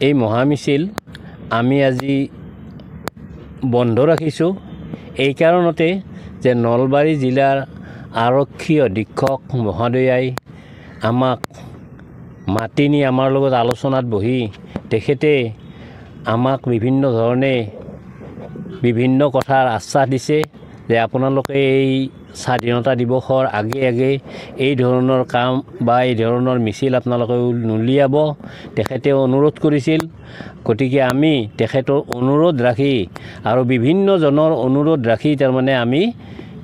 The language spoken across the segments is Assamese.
এই মহামিছিল আমি আজি বন্ধ ৰাখিছোঁ এই কাৰণতে যে নলবাৰী জিলাৰ আৰক্ষী অধীক্ষক মহোদয়াই আমাক মাতি নি আমাৰ লগত আলোচনাত বহি তেখেতে আমাক বিভিন্ন ধৰণে বিভিন্ন কথাৰ আশ্বাস দিছে যে আপোনালোকে এই স্বাধীনতা দিৱসৰ আগে এই ধৰণৰ কাম বা এই ধৰণৰ মিছিল আপোনালোকে নুলিয়াব তেখেতে অনুৰোধ কৰিছিল গতিকে আমি তেখেতৰ অনুৰোধ ৰাখি আৰু বিভিন্নজনৰ অনুৰোধ ৰাখি তাৰমানে আমি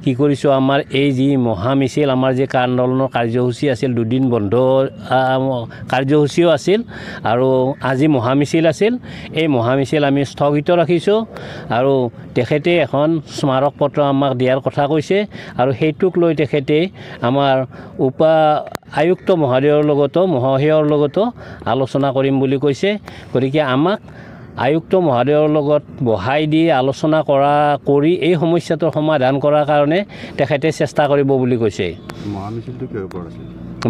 কি কৰিছোঁ আমাৰ এই যি মহামিছিল আমাৰ যে আন্দোলনৰ কাৰ্যসূচী আছিল দুদিন বন্ধ কাৰ্যসূচীও আছিল আৰু আজি মহামিছিল আছিল এই মহামিছিল আমি স্থগিত ৰাখিছোঁ আৰু তেখেতে এখন স্মাৰক পত্ৰ আমাক দিয়াৰ কথা কৈছে আৰু সেইটোক লৈ তেখেতে আমাৰ আয়ুক্ত মহোদয়ৰ লগতো আলোচনা কৰিম বুলি কৈছে গতিকে আমাক আয়ুক্ত মহোদয়ৰ লগত বহাই দি আলোচনা কৰি এই সমস্যাটোৰ সমাধান কৰাৰ কাৰণে তেখেতে চেষ্টা কৰিব বুলি কৈছে মহামিছিলটো কিহৰ ওপৰত আছিল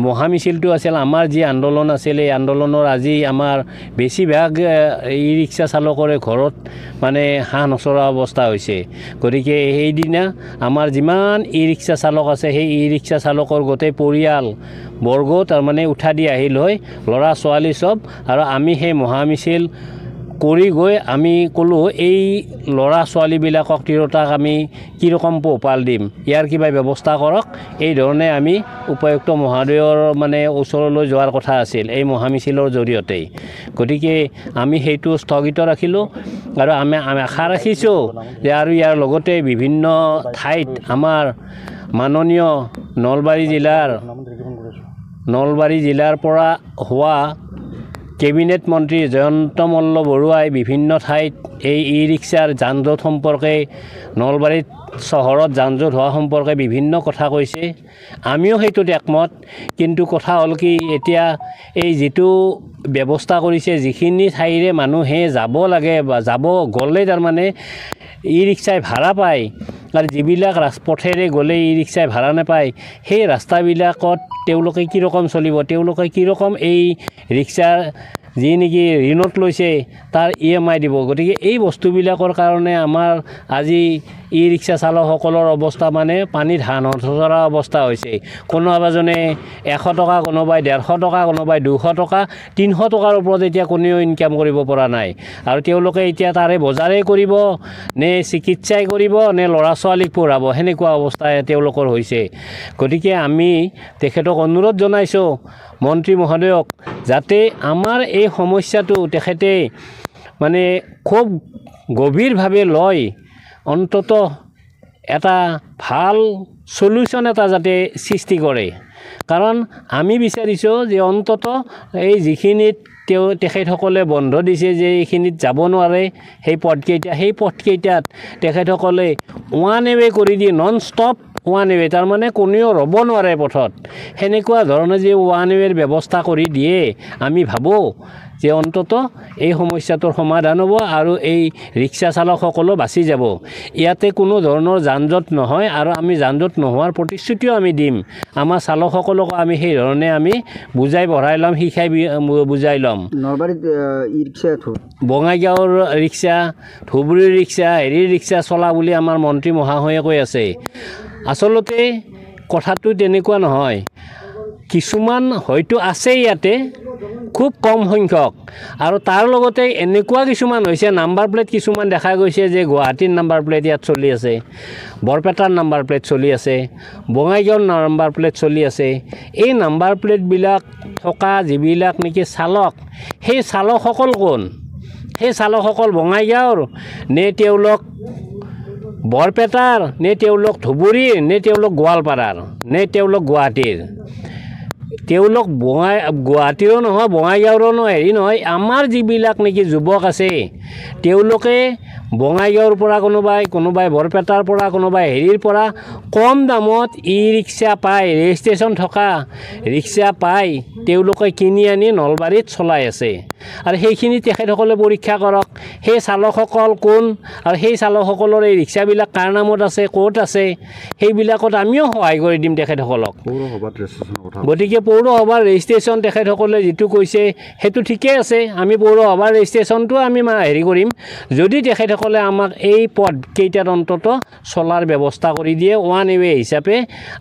মহামিছিলটো আছিল আমাৰ যি আন্দোলন আছিল এই আন্দোলনৰ আজি আমাৰ বেছিভাগ ই ৰিক্সা চালকৰে ঘৰত মানে হাঁহ নচৰা অৱস্থা হৈছে গতিকে সেইদিনা আমাৰ যিমান ই ৰিক্সা চালক আছে সেই ই ৰিক্সা চালকৰ গোটেই পৰিয়াল বৰ্গ তাৰমানে উঠা দি আহিল হয় ল'ৰা ছোৱালী চব আৰু আমি সেই মহামিছিল কৰি গৈ আমি ক'লোঁ এই ল'ৰা ছোৱালীবিলাকক তিৰোতাক আমি কি ৰকম পোহপাল দিম ইয়াৰ কিবা ব্যৱস্থা কৰক এই ধৰণে আমি উপায়ুক্ত মহোদয়ৰ মানে ওচৰলৈ যোৱাৰ কথা আছিল এই মহামিছিলৰ জৰিয়তে গতিকে আমি সেইটো স্থগিত ৰাখিলোঁ আৰু আমি আশা ৰাখিছোঁ যে আৰু ইয়াৰ লগতে বিভিন্ন ঠাইত আমাৰ মাননীয় নলবাৰী জিলাৰ পৰা হোৱা কেবিনেট মন্ত্ৰী জয়ন্ত মল্ল বৰুৱাই বিভিন্ন ঠাইত এই ই ৰিক্সাৰ যান জঁট সম্পৰ্কে নলবাৰীত চহৰত যান জঁট হোৱা সম্পৰ্কে বিভিন্ন কথা কৈছে আমিও সেইটোত একমত কিন্তু কথা হ'ল কি এতিয়া এই যিটো ব্যৱস্থা কৰিছে যিখিনি ঠাইৰে মানুহে যাব লাগে বা যাব গ'লে তাৰমানে ই ৰিক্সাই ভাড়া পায় আৰু যিবিলাক ৰাজপথেৰে গ'লে ই ৰিক্সাই ভাড়া নাপায় সেই ৰাস্তাবিলাকত তেওঁলোকে কি ৰকম চলিব তেওঁলোকে কি ৰকম এই ৰিক্সাৰ যি নেকি ঋণত লৈছে তাৰ EMI দিব গতিকে এই বস্তুবিলাকৰ কাৰণে আমাৰ আজি ই ৰিক্সা চালকসকলৰ অৱস্থা মানে পানীত হাঁহ নচৰা অৱস্থা হৈছে কোনোবাজনে 100 টকা কোনোবাই 150 টকা কোনোবাই 200 টকা 300 টকাৰ ওপৰত এতিয়া কোনেও ইনকাম কৰিব পৰা নাই আৰু তেওঁলোকে এতিয়া তাৰে বজাৰেই কৰিব নে চিকিৎসাই কৰিব নে ল'ৰা ছোৱালীক পঢ়াব সেনেকুৱা অৱস্থা তেওঁলোকৰ হৈছে গতিকে আমি তেখেতক অনুৰোধ জনাইছোঁ মন্ত্ৰী মহোদয়ক যাতে আমাৰ এই সমস্যাটো তেখেতে মানে খুব গভীৰভাৱে লয় অন্তত এটা ভাল সলিউশন এটা যাতে সৃষ্টি কৰে কাৰণ আমি বিচাৰিছোঁ যে অন্তত এই যিখিনিত তেখেতসকলে বন্ধ দিছে যে এইখিনিত যাব নোৱাৰে সেই পথকেইটাত তেখেতসকলে ওৱান ৱে কৰি দিয়ে নন ষ্টপ ওৱান ৱে তাৰমানে কোনেও ৰ'ব নোৱাৰে পথত সেনেকুৱা ধৰণে যে ওৱান ৱেৰ ব্যৱস্থা কৰি দিয়ে আমি ভাবোঁ যে অন্তত এই সমস্যাটোৰ সমাধান হ'ব আৰু এই ৰিক্সা চালকসকলো বাচি যাব ইয়াতে কোনো ধৰণৰ যান জঁট নহয় আৰু আমি যান জঁট নোহোৱাৰ প্ৰতিশ্ৰুতিও আমি দিম আমাৰ চালকসকলক আমি সেই ধৰণে আমি বুজাই বঢ়াই ল'ম শিকাই বুজাই ল'ম নলবাৰীত ই ৰিক্সা বঙাইগাঁৱৰ ৰিক্সা ধুবুৰীৰ ৰিক্সা হেৰিৰ ৰিক্সা চলা বুলি আমাৰ মন্ত্ৰী মহাশয়ে কৈ আছে আচলতে কথাটো তেনেকুৱা নহয় কিছুমান হয়তো আছে ইয়াতে খুব কম সংখ্যক আৰু তাৰ লগতে এনেকুৱা কিছুমান হৈছে নাম্বাৰ প্লেট কিছুমান দেখা গৈছে যে গুৱাহাটীৰ নাম্বাৰ প্লেট ইয়াত চলি আছে বৰপেটাৰ নাম্বাৰ প্লেট চলি আছে বঙাইগাঁৱৰ নাম্বাৰ প্লেট চলি আছে এই নাম্বাৰ প্লেটবিলাক থকা যিবিলাক নেকি চালক সেই চালকসকল কোন সেই চালকসকল বঙাইগাঁৱৰ নে তেওঁলোক বৰপেটাৰ নে তেওঁলোক ধুবুৰীৰ নে তেওঁলোক গোৱালপাৰাৰ নে তেওঁলোক গুৱাহাটীৰ তেওঁলোক গুৱাহাটীৰো নহয় বঙাইগাঁৱৰো নহয় হেৰি নহয় আমাৰ যিবিলাক নেকি যুৱক আছে তেওঁলোকে বঙাইগাঁৱৰ পৰা কোনোবাই বৰপেটাৰ পৰা কোনোবাই হেৰিৰ পৰা কম দামত ই ৰিক্সা পায়, ৰেজিষ্ট্ৰেশ্যন থকা ৰিক্সা পায়, তেওঁলোকে কিনি আনি নলবাৰীত চলাই আছে। আৰু সেইখিনি তেখেতসকলে পৰীক্ষা কৰক, সেই চালকসকল কোন আৰু সেই চালকসকলৰ এই ৰিক্সাবিলাক কাৰ নামত আছে, ক'ত আছে, সেইবিলাকত আমিও সহায় কৰি দিম তেখেতসকলক। পৌৰসভাত ৰেজিষ্ট্ৰেশ্যনৰ কথা গতিকে পৌৰসভাৰ ৰেজিষ্ট্ৰেশ্যন তেখেতসকলে যিটো কৈছে সেইটো ঠিকেই আছে, আমি পৌৰসভাৰ ৰেজিষ্ট্ৰেশ্যনটো আমি হেৰি কৰিম, যদি তেখেতসকলে আমাক এই পথকেইটাত অন্তত চলাৰ ব্যৱস্থা কৰি দিয়ে ওৱান ৱে হিচাপে,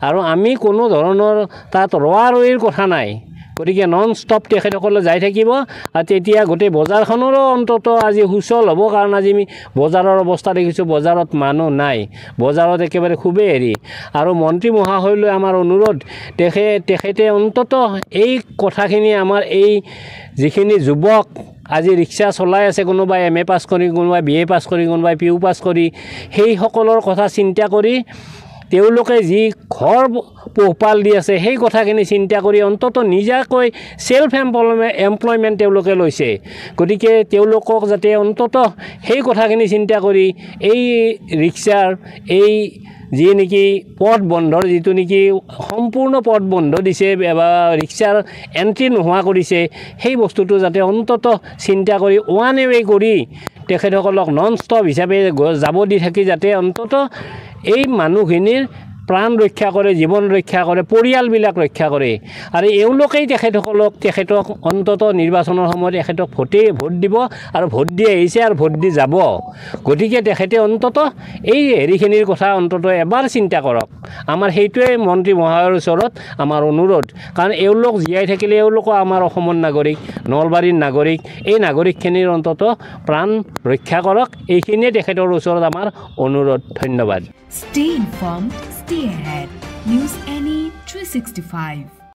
আৰু আমি কোনো ধৰণৰ তাত ৰোৱা ৰৈৰ কথা নাই। গতিকে নন ষ্টপ তেখেতসকলে যাই থাকিব, আৰু তেতিয়া গোটেই বজাৰখনৰো অন্তত আজি সুচল হ'ব। কাৰণ আজি আমি বজাৰৰ অৱস্থা দেখিছোঁ, বজাৰত মানুহ নাই, বজাৰত একেবাৰে খুবেই হেৰি। আৰু মন্ত্ৰী মহাশয়লৈ আমাৰ অনুৰোধ, তেখেতে অন্তত এই কথাখিনি আমাৰ এই যিখিনি যুৱক আজি ৰিক্সা চলাই আছে, কোনোবাই MA পাছ কৰি, কোনোবাই BA পাছ কৰি, কোনোবাই PU পাছ কৰি, সেইসকলৰ কথা চিন্তা কৰি তেওঁলোকে যি ঘৰ পোহপাল দি আছে সেই কথাখিনি চিন্তা কৰি অন্তত নিজাকৈ সেল্ফ এমপ্লয়মেণ্ট তেওঁলোকে লৈছে। গতিকে তেওঁলোকক যাতে অন্তত সেই কথাখিনি চিন্তা কৰি এই ৰিক্সাৰ এই যি নেকি পথ বন্ধৰ যিটো নেকি সম্পূৰ্ণ পথ বন্ধ দিছে বা ৰিক্সাৰ এণ্ট্ৰি নোহোৱা কৰিছে, সেই বস্তুটো যাতে অন্তত চিন্তা কৰি ওৱান ৱে কৰি তেখেতসকলক নন ষ্টপ হিচাপে যাব দি থাকি যাতে অন্তত এই মানুহখিনিৰ প্ৰাণ ৰক্ষা কৰে, জীৱন ৰক্ষা কৰে, পৰিয়ালবিলাক ৰক্ষা কৰে। আৰু এওঁলোকেই তেখেতক অন্তত নিৰ্বাচনৰ সময়ত ভোট দিব, আৰু ভোট দি আহিছে আৰু ভোট দি যাব। গতিকে তেখেতে অন্তত এই হেৰিখিনিৰ কথা অন্তত এবাৰ চিন্তা কৰক। আমাৰ সেইটোৱে মন্ত্ৰী মহাশয়ৰ ওচৰত আমাৰ অনুৰোধ। কাৰণ এওঁলোক জীয়াই থাকিলে এওঁলোকো আমাৰ অসমৰ নাগৰিক, নলবাৰীৰ নাগৰিক, এই নাগৰিকখিনিৰ অন্তত প্ৰাণ ৰক্ষা কৰক, এইখিনিয়ে তেখেতৰ ওচৰত আমাৰ অনুৰোধ। ধন্যবাদ। Stay informed, stay ahead. News NE 365.